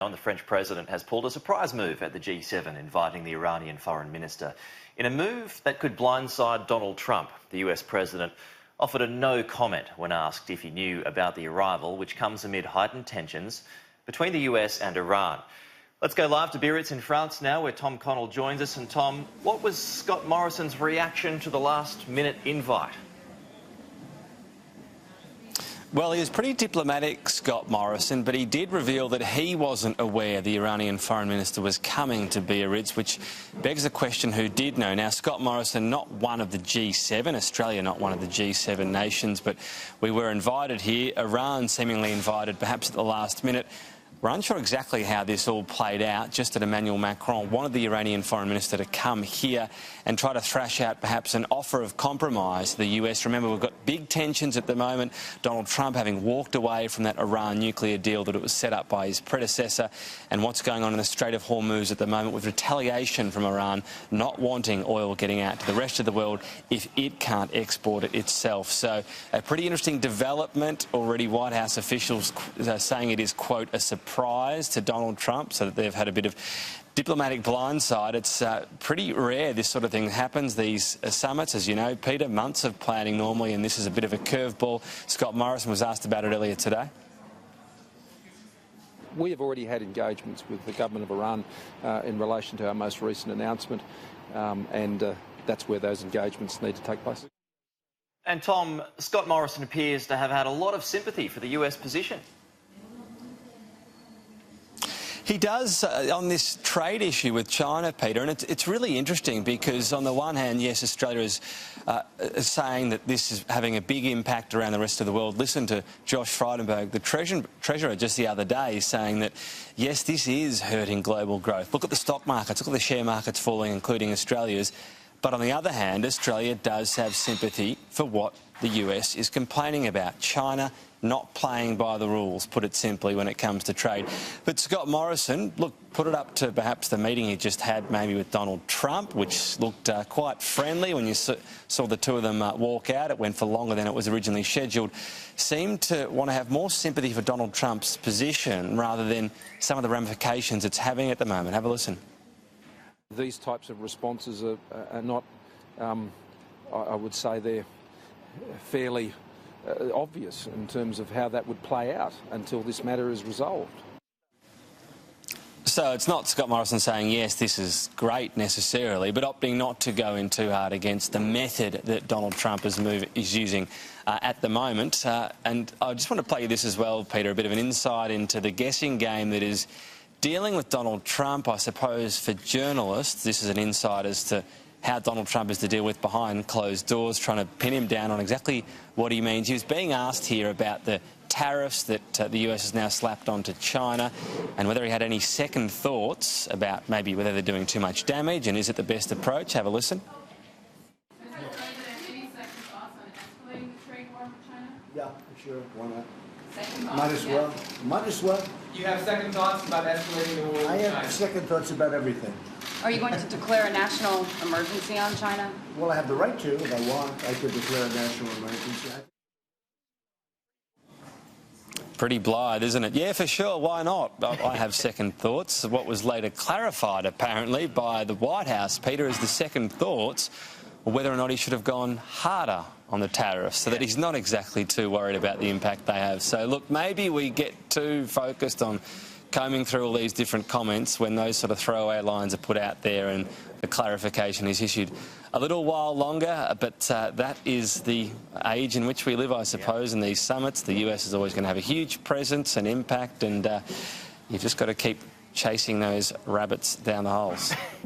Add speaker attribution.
Speaker 1: The French president has pulled a surprise move at the G7, inviting the Iranian Foreign Minister. In a move that could blindside Donald Trump, the US president offered a no comment when asked if he knew about the arrival, which comes amid heightened tensions between the US and Iran. Let's go live to Biarritz in France now, where Tom Connell joins us. And Tom, what was Scott Morrison's reaction to the last-minute invite?
Speaker 2: Well, he was pretty diplomatic, Scott Morrison, but he did reveal that he wasn't aware the Iranian Foreign Minister was coming to Biarritz, which begs the question, who did know? Now, Scott Morrison, not one of the G7, Australia not one of the G7 nations, but we were invited here. Iran seemingly invited, perhaps at the last minute. We're unsure exactly how this all played out, just that Emmanuel Macron wanted the Iranian Foreign Minister to come here and try to thrash out perhaps an offer of compromise to the US. Remember, we've got big tensions at the moment. Donald Trump having walked away from that Iran nuclear deal that it was set up by his predecessor, and what's going on in the Strait of Hormuz at the moment with retaliation from Iran not wanting oil getting out to the rest of the world if it can't export it itself. So a pretty interesting development. Already White House officials saying it is, quote, a surprise to Donald Trump, so that they've had a bit of diplomatic blindside. It's pretty rare this sort of thing happens, these summits, as you know, Peter, months of planning normally, and this is a bit of a curveball. Scott Morrison was asked about it earlier today.
Speaker 3: We have already had engagements with the government of Iran in relation to our most recent announcement, and that's where those engagements need to take place.
Speaker 1: And Tom, Scott Morrison appears to have had a lot of sympathy for the US position.
Speaker 2: He does on this trade issue with China, Peter, and it's really interesting because on the one hand, yes, Australia is saying that this is having a big impact around the rest of the world. Listen to Josh Frydenberg, the Treasurer, just the other day, saying that, yes, this is hurting global growth. Look at the stock markets, look at the share markets falling, including Australia's. But on the other hand, Australia does have sympathy for what the US is complaining about. China not playing by the rules, put it simply, when it comes to trade. But Scott Morrison, look, put it up to perhaps the meeting he just had maybe with Donald Trump, which looked quite friendly when you saw the two of them walk out. It went for longer than it was originally scheduled. Seemed to want to have more sympathy for Donald Trump's position rather than some of the ramifications it's having at the moment. Have a listen.
Speaker 3: These types of responses are not, I would say they're fairly obvious in terms of how that would play out until this matter is resolved.
Speaker 2: So it's not Scott Morrison saying, yes, this is great necessarily, but opting not to go in too hard against the method that Donald Trump is using at the moment. And I just want to play you this as well, Peter, a bit of an insight into the guessing game that is dealing with Donald Trump. I suppose for journalists, this is an insight as to how Donald Trump is to deal with behind closed doors, trying to pin him down on exactly what he means. He was being asked here about the tariffs that the US has now slapped onto China and whether he had any second thoughts about maybe whether they're doing too much damage and is it the best approach. Have a listen.
Speaker 4: Yeah, for sure. Why not? Might as well.
Speaker 5: You have second thoughts about escalating the war with China?
Speaker 4: I have second thoughts about everything.
Speaker 6: Are you going to declare a national emergency on China?
Speaker 4: Well, I have the right to, if I want. I could declare a national emergency.
Speaker 2: Pretty blithe, isn't it? Yeah, for sure. Why not? I have second thoughts. What was later clarified, apparently, by the White House, Peter, is the second thoughts whether or not he should have gone harder on the tariffs, so that he's not exactly too worried about the impact they have. So, look, maybe we get too focused on combing through all these different comments when those sort of throwaway lines are put out there and the clarification is issued a little while longer. But that is the age in which we live, I suppose, in these summits. The US is always going to have a huge presence and impact, and you've just got to keep chasing those rabbits down the holes.